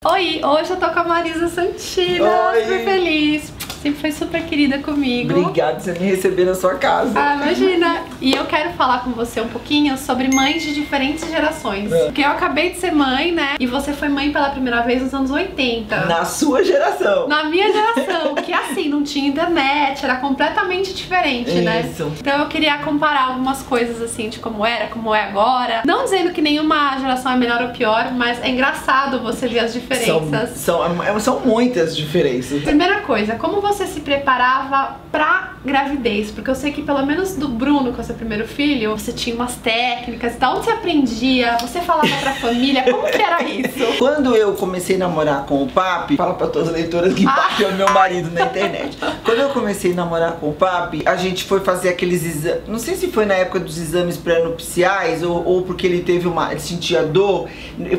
Oi, hoje eu tô com a Marisa Santina, super feliz. Sempre foi super querida comigo. Obrigado por você me receber na sua casa. Ah, imagina. E eu quero falar com você um pouquinho sobre mães de diferentes gerações. Porque eu acabei de ser mãe, né? E você foi mãe pela primeira vez nos anos 80. Na sua geração. Na minha geração, que assim, não tinha internet, era completamente diferente, né? Isso. Então eu queria comparar algumas coisas assim, de como era, como é agora. Não dizendo que nenhuma geração é melhor ou pior, mas é engraçado você ver as diferenças. São muitas diferenças. Primeira coisa, como você se preparava pra gravidez? Porque eu sei que pelo menos do Bruno, com o seu primeiro filho, você tinha umas técnicas e tal. Onde você aprendia? Você falava pra família? Como que era isso? Quando eu comecei a namorar com o Papi, fala pra todas as leitoras que Papi é o meu marido na internet. Quando eu comecei a namorar com o Papi, a gente foi fazer aqueles exames. Não sei se foi na época dos exames pré-nupciais ou porque ele teve ele sentia dor.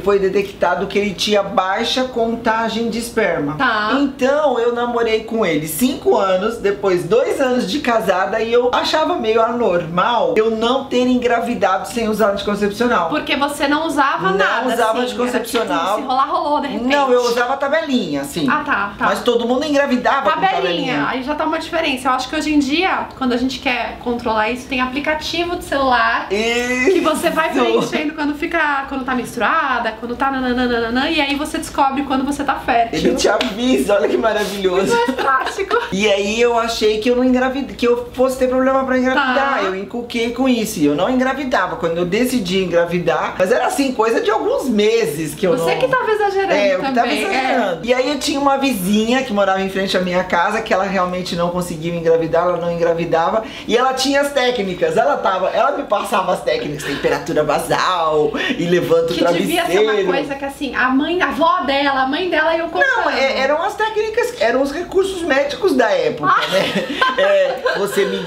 Foi detectado que ele tinha baixa contagem de esperma. Tá. Então eu namorei com ele 5 anos, depois 2 anos de casada, e eu achava meio anormal eu não ter engravidado sem usar anticoncepcional. Porque você não usava nada. Não usava assim, anticoncepcional. Se rolar, rolou de repente. Não, eu usava tabelinha, assim. Ah, tá. Mas todo mundo engravidava com tabelinha. Aí já tá uma diferença. Eu acho que hoje em dia, quando a gente quer controlar isso, tem aplicativo de celular que você vai preenchendo quando tá menstruada, quando tá nananana, e aí você descobre quando você tá fértil. Ele te avisa, olha que maravilhoso. Muito mais prático. E aí eu achei que eu não engravidei, que eu fosse ter problema pra engravidar. Eu encuquei com isso e eu não engravidava. Quando eu decidi engravidar, mas era assim, coisa de alguns meses que eu Você que tava exagerando eu também. que tava exagerando. E aí eu tinha uma vizinha que morava em frente à minha casa, que ela realmente não conseguia engravidar, ela não engravidava. E ela tinha as técnicas, ela me passava as técnicas, temperatura basal, e levanta o travesseiro. Que devia ser uma coisa que assim, a avó dela, a mãe dela iam comprando. Não, eram as técnicas, eram os recursos médicos da época, né?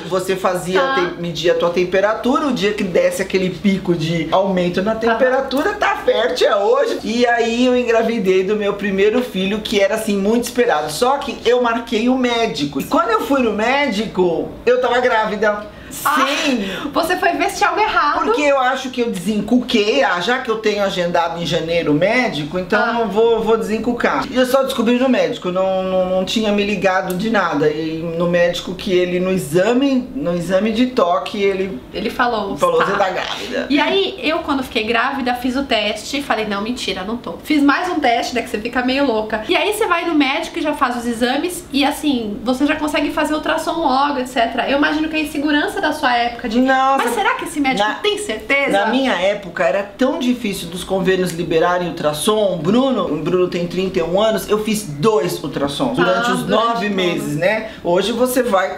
Você fazia, media a tua temperatura, o dia que desse aquele pico de aumento na temperatura, tá fértil, é hoje. E aí eu engravidei do meu primeiro filho, que era assim, muito esperado. Só que eu marquei o médico. E quando eu fui no médico, eu tava grávida. Sim! Você foi ver se tinha algo errado. Porque eu acho que eu desencuquei, já que eu tenho agendado em janeiro o médico, então eu vou desencucar. E eu só descobri no médico, não tinha me ligado de nada. E no médico que ele, no exame de toque, ele falou, você tá grávida. E aí, eu quando fiquei grávida, fiz o teste e falei, não, mentira, não tô. Fiz mais um teste, né, que você fica meio louca. E aí você vai no médico e já faz os exames e assim, você já consegue fazer ultrassom logo, etc. Eu imagino que a insegurança da sua época de... Nossa, mas será que esse médico tem certeza? Na minha época era tão difícil dos convênios liberarem ultrassom. O Bruno tem 31 anos, eu fiz 2 ultrassons durante os 9 meses, né? Hoje você vai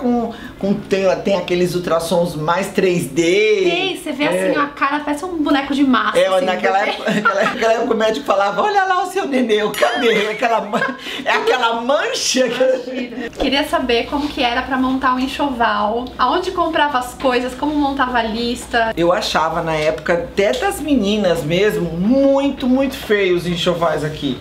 tem aqueles ultrassons mais 3D. Tem, você vê assim, a cara parece um boneco de massa. Assim, naquela época o médico falava, olha lá o seu nenê, cadê? Aquela mancha. Queria saber como que era pra montar um enxoval, aonde comprava as coisas, como montava a lista. Eu achava na época, até das meninas mesmo, muito, muito feios os enxovais aqui.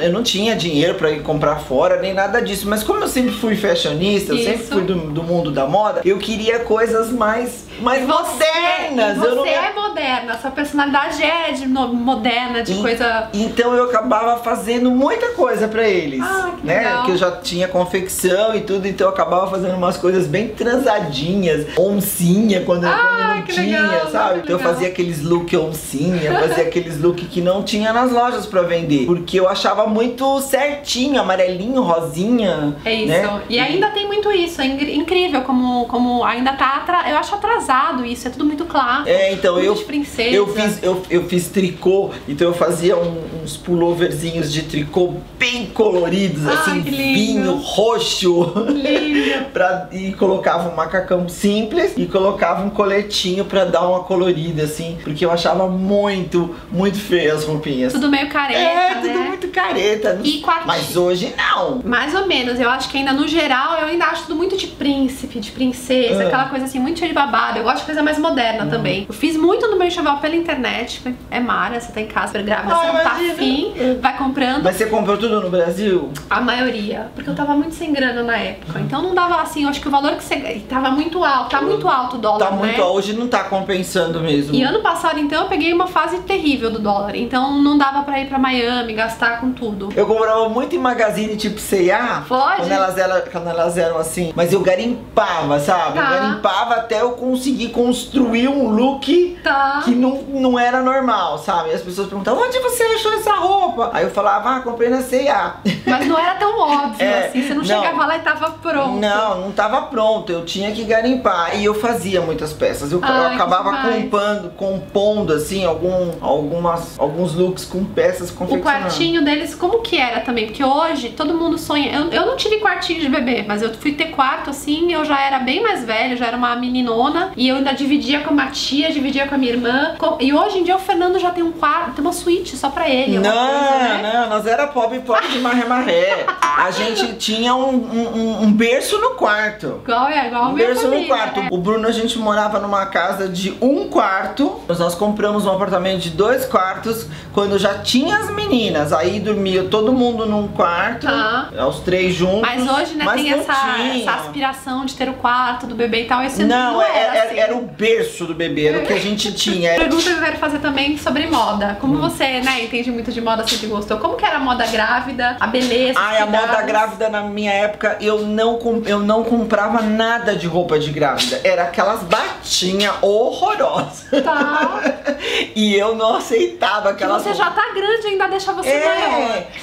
Eu não tinha dinheiro pra ir comprar fora, nem nada disso. Mas como eu sempre fui fashionista, eu sempre fui do mundo da moda, eu queria coisas mais modernas. Você é moderna, sua personalidade é moderna, de coisa... Então eu acabava fazendo muita coisa pra eles, né? Legal. Que eu já tinha confecção e tudo, então eu acabava fazendo umas coisas bem transadinhas, oncinha quando não tinha, legal, sabe? Então eu fazia aqueles look oncinha, fazia aqueles look que não tinha nas lojas pra vender, porque eu achava muito certinho, amarelinho, rosinha. É isso. Né? E ainda tem muito isso, é incrível como ainda tá, eu acho atrasado isso, é tudo muito claro. Então muito de princesa. eu fiz tricô, então eu fazia uns pulloverzinhos de tricô bem coloridos, assim, vinho, roxo. E colocava um macacão simples e colocava um coletinho pra dar uma colorida, assim, porque eu achava muito, muito feio as roupinhas. Tudo meio careta, tudo muito careta. Mas hoje não. Mais ou menos, eu acho que ainda no geral, eu ainda acho tudo muito de príncipe, de princesa, aquela coisa assim, muito cheia de babado. Eu gosto de coisa mais moderna também. Eu fiz muito no meu enxoval pela internet, é Mara, você tá em casa, grávida, você não tá afim, vai comprando. Mas você comprou tudo no Brasil? A maioria, porque eu tava muito sem grana na época, então não dava assim, eu acho que o valor que você... Tava muito alto, tá muito alto o dólar, tá muito alto, hoje não tá compensando mesmo. E ano passado, então, eu peguei uma fase terrível do dólar, então não dava pra ir pra Miami, gastar com com tudo. Eu comprava muito em magazine tipo C&A. Pode? Quando elas eram assim. Mas eu garimpava, sabe? Tá. Eu garimpava até eu conseguir construir um look que não era normal, sabe? E as pessoas perguntavam, onde você achou essa roupa? Aí eu falava, comprei na C&A. Mas não era tão óbvio assim, você não chegava lá e tava pronto. Não tava pronto, eu tinha que garimpar. E eu fazia muitas peças. Eu acabava compondo assim, alguns looks com peças confeccionadas. O quartinho deles, como que era também? Porque hoje todo mundo sonha. Eu não tive quartinho de bebê, mas eu fui ter quarto assim, eu já era bem mais velha, já era uma meninona. E eu ainda dividia com uma tia, dividia com a minha irmã. E hoje em dia o Fernando já tem um quarto, tem uma suíte só pra ele. Não, nós era pobre de marré. A gente tinha um berço no quarto. Igual um berço no quarto. O Bruno, a gente morava numa casa de 1 quarto. Nós compramos um apartamento de 2 quartos quando já tinha as meninas. Aí dormia todo mundo num quarto, os 3 juntos. Mas hoje, né, tem essa aspiração de ter o quarto do bebê e tal. Esse não era o berço do bebê, era o que a gente tinha. Pergunta que eu quero fazer também sobre moda. Como você, né, entende muito de moda, sempre gostou. Como que era a moda grávida, a beleza? A moda grávida na minha época, eu não comprava nada de roupa de grávida. Era aquelas batinhas horrorosas. Tá. E eu não aceitava aquelas roupas. Você já tá grande, ainda deixa você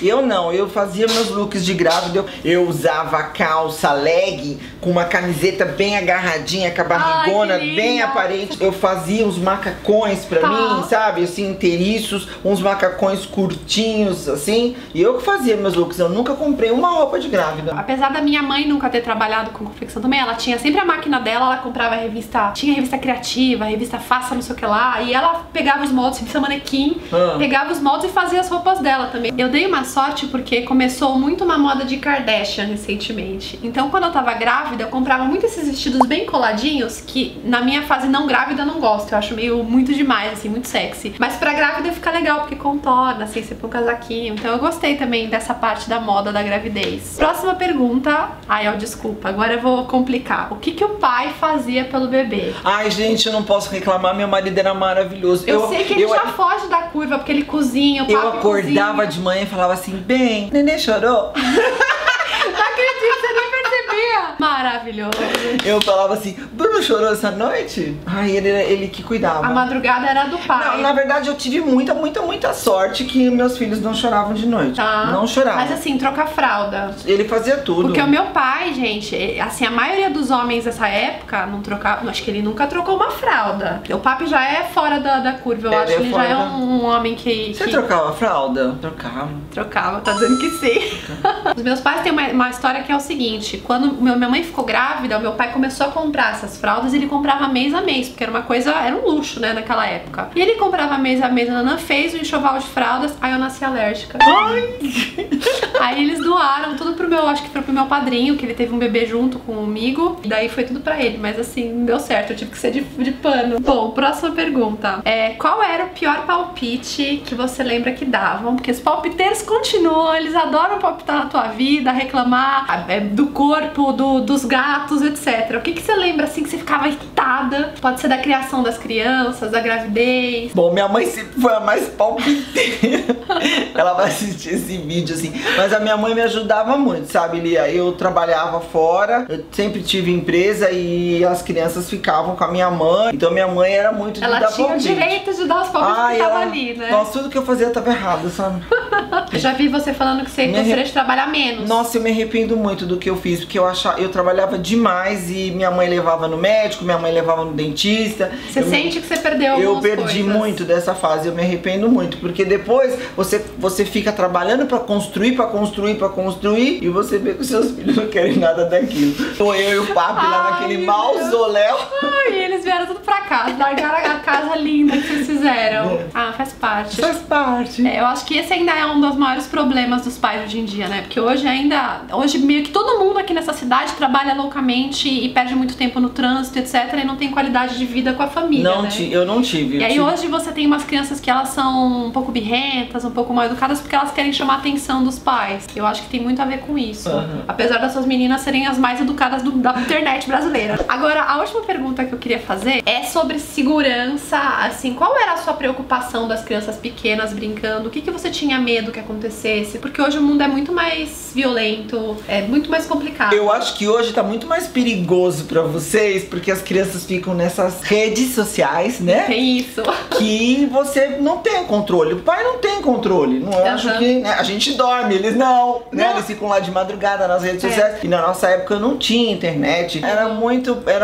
maior. Eu fazia meus looks de grávida. Eu usava calça leg com uma camiseta bem agarradinha, com a barrigona bem aparente. Eu fazia uns macacões pra mim, sabe? Assim, inteiriços, uns macacões curtinhos, assim. E eu que fazia meus looks. Eu nunca comprei uma roupa de grávida. Apesar da minha mãe nunca ter trabalhado com confecção também, ela tinha sempre a máquina dela, ela comprava revista, tinha revista criativa, revista Faça não sei o que lá, e ela pegava os moldes, revista Manequim, pegava os moldes e fazia as roupas dela também. Eu dei uma sorte porque começou muito uma moda de Kardashian recentemente. Então quando eu tava grávida, eu comprava muito esses vestidos bem coladinhos, que na minha fase não grávida eu não gosto, eu acho meio muito demais, assim, muito sexy. Mas pra grávida fica legal, porque contorna, assim, você põe um casaquinho. Então eu gostei também dessa parte da moda da gravidez. Próxima pergunta. Desculpa, agora eu vou complicar. O que o pai fazia pelo bebê? Ai, gente, eu não posso reclamar, meu marido era maravilhoso. Eu sei que ele já foge da curva, porque ele cozinha, o papai Eu acordava de manhã e falava assim, bem, neném chorou? Não acredito, você nem percebia. Maravilhoso. Eu falava assim, Bruno chorou essa noite? Ai, ele que cuidava. A madrugada era do pai. Não, na verdade eu tive muita sorte que meus filhos não choravam de noite. Não choravam. Mas assim, trocar fralda. Ele fazia tudo. Porque o meu pai, gente, assim, a maioria dos homens dessa época não trocava, acho que ele nunca trocou uma fralda. O papi já é fora da curva, eu acho que ele já é um homem que... Você trocava fralda? Trocava, tá dizendo que sim. Os meus pais têm uma história que é o seguinte, quando minha mãe ficou grávida, o meu pai começou a comprar essas fraldas e ele comprava mês a mês, porque era um luxo, né, naquela época. E ele comprava mês a mês, a Nana fez o enxoval de fraldas, aí eu nasci alérgica. Aí eles doaram tudo acho que foi pro meu padrinho, que ele teve um bebê junto comigo, e daí foi tudo pra ele, mas assim, não deu certo, eu tive que ser de pano. Bom, próxima pergunta. Qual era o pior palpite que você lembra que davam? Porque os palpiteiros continuam, eles adoram palpitar na tua vida, reclamar do corpo, dos gatos, etc. O que você lembra assim que você ficava irritada? Pode ser da criação das crianças, da gravidez. Bom, minha mãe sempre foi a mais palpiteira. Ela vai assistir esse vídeo assim. Mas a minha mãe me ajudava muito, sabe, Lia? Eu trabalhava fora, eu sempre tive empresa e as crianças ficavam com a minha mãe. Então minha mãe era muito de dar palpite. Ela tinha o direito de dar os palpites que tava ali, né? Nossa, tudo que eu fazia tava errado, sabe? Eu já vi você falando que você gostaria de trabalhar menos. Nossa, eu me arrependo muito do que eu fiz, porque eu trabalhava demais e minha mãe levava no médico, minha mãe levava no dentista. Você sente que você perdeu algumas coisas? Eu perdi muito dessa fase, eu me arrependo muito, porque depois você fica trabalhando pra construir e você vê que os seus filhos não querem nada daquilo. Então eu e o papi lá naquele mausoléu. Ai, eles vieram tudo pra casa, largaram a casa linda que vocês fizeram. Faz parte. Faz parte. Eu acho que esse ainda é um dos maiores problemas dos pais hoje em dia, né? Porque hoje meio que todo mundo aqui nessa cidade trabalha loucamente e perde muito tempo no trânsito, etc. E não tem qualidade de vida com a família, né? Eu não tive. E aí hoje você tem umas crianças que elas são um pouco birrentas, um pouco mal educadas, porque elas querem chamar a atenção dos pais. Eu acho que tem muito a ver com isso. Apesar das suas meninas serem as mais educadas da internet brasileira. Agora, a última pergunta que eu queria fazer é sobre segurança, assim, qual era a sua preocupação das crianças pequenas brincando? O que você tinha medo que acontecesse? Porque hoje o mundo é muito mais violento, é muito mais complicado. Eu acho que hoje tá muito mais perigoso pra vocês, porque as crianças ficam nessas redes sociais, né? Tem isso. Que você não tem controle. O pai não tem controle. Não acho que, né? A gente dorme, eles não, né? Eles ficam lá de madrugada nas redes sociais. E na nossa época não tinha internet. Era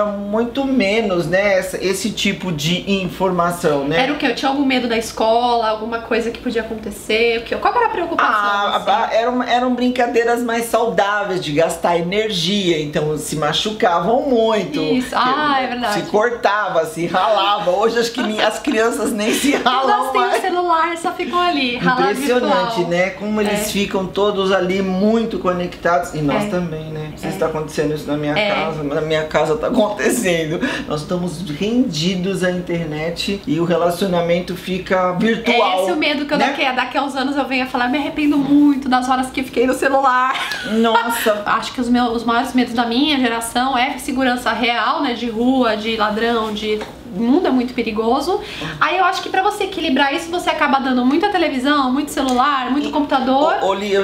muito menos, né? Esse tipo de informação, né? Era o quê? Eu tinha algum medo da escola, alguma coisa que podia acontecer? O quê? Qual era a preocupação? Assim? Eram brincadeiras mais saudáveis de gastar energia, então se machucavam muito. Isso, é verdade. Se cortava, se ralava. Hoje acho que as crianças nem se ralam mais. Elas têm o celular, só ficam ali, ralado. Impressionante, virtual. né? Como eles ficam todos ali muito conectados. E nós também, né? Não sei se está acontecendo isso na minha casa, mas na minha casa tá acontecendo. Nós estamos rendidos à internet e o relacionamento fica virtual. É esse o medo que eu daqui a uns anos eu venho a falar, me arrependo muito das horas que fiquei no celular. Nossa! Acho que os maiores medos da minha geração é segurança real, né? De rua, de ladrão, o mundo é muito perigoso. Aí eu acho que pra você equilibrar isso, você acaba dando muita televisão, muito celular, muito computador.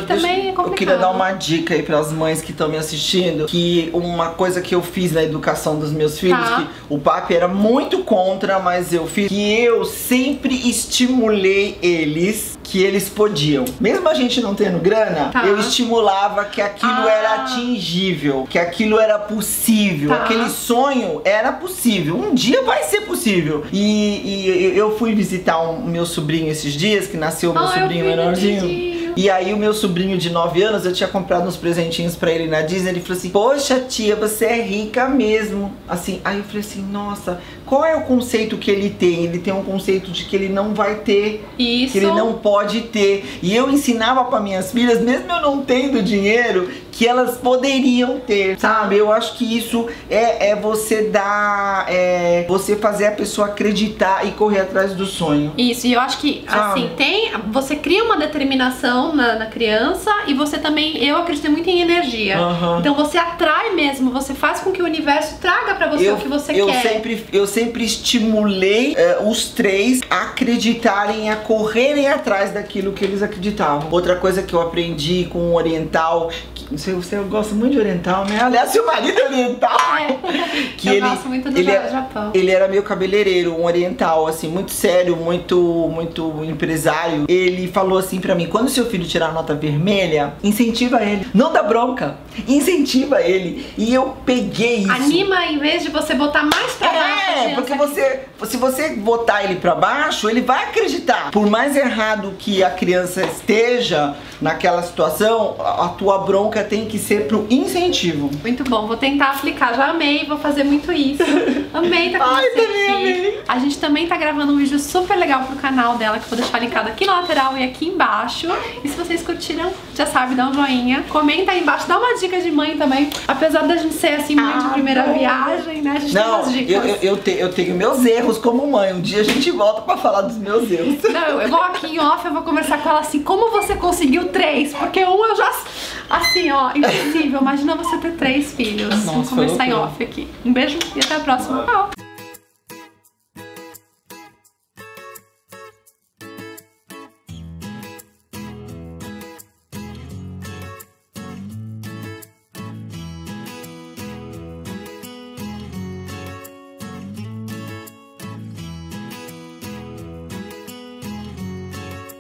Também é complicado. Eu queria dar uma dica aí pras mães que estão me assistindo, que uma coisa que eu fiz na educação dos meus filhos, que o papi era muito contra, mas eu fiz, que eu sempre estimulei eles, que eles podiam. Mesmo a gente não tendo grana, eu estimulava que aquilo era atingível, que aquilo era possível, aquele sonho era possível. Um dia vai ser possível. E eu fui visitar o meu sobrinho esses dias, que nasceu meu sobrinho menorzinho. E aí o meu sobrinho de 9 anos, eu tinha comprado uns presentinhos pra ele na Disney. Ele falou assim, poxa tia, você é rica mesmo. Assim, aí eu falei assim, nossa, qual é o conceito que ele tem? Ele tem um conceito de que ele não vai ter, que ele não pode ter. E eu ensinava para minhas filhas, mesmo eu não tendo dinheiro, que elas poderiam ter, sabe? Eu acho que isso é você dar, você fazer a pessoa acreditar e correr atrás do sonho. Isso, e eu acho que, assim, você cria uma determinação na criança e você também, eu acredito muito em energia. Então você atrai mesmo, você faz com que o universo traga pra você o que você quer. Eu sempre estimulei os três a acreditarem, a correrem atrás daquilo que eles acreditavam. Outra coisa que eu aprendi com o oriental, não sei, você gosta muito de oriental, né? Aliás, seu marido é oriental. Que eu gosto muito do Japão. Ele era meu cabeleireiro, um oriental, assim, muito sério, muito empresário. Ele falou assim pra mim, quando seu filho tirar nota vermelha, incentiva ele. Não dá bronca, incentiva ele. E eu peguei isso. Anima em vez de você botar mais pra baixo. Porque se você botar ele pra baixo, ele vai acreditar. Por mais errado que a criança esteja naquela situação, a tua bronca tem que ser pro incentivo. Muito bom, vou tentar aplicar. Já amei, vou fazer muito isso. Amei tá com você aqui. Amei. A gente também tá gravando um vídeo super legal pro canal dela, que eu vou deixar linkado aqui na lateral e aqui embaixo. E se vocês curtiram, já sabe, dá um joinha. Comenta aí embaixo, dá uma dica de mãe também. Apesar da gente ser assim, mãe de primeira viagem, né? A gente tem umas dicas. Eu tenho meus erros como mãe. Um dia a gente volta pra falar dos meus erros. Não, eu vou aqui em off, eu vou conversar com ela assim, como você conseguiu 3? Porque eu já... Assim, ó, impossível. Imagina você ter 3 filhos. Nossa, vamos conversar em off aqui. Um beijo e até a próxima. Tchau.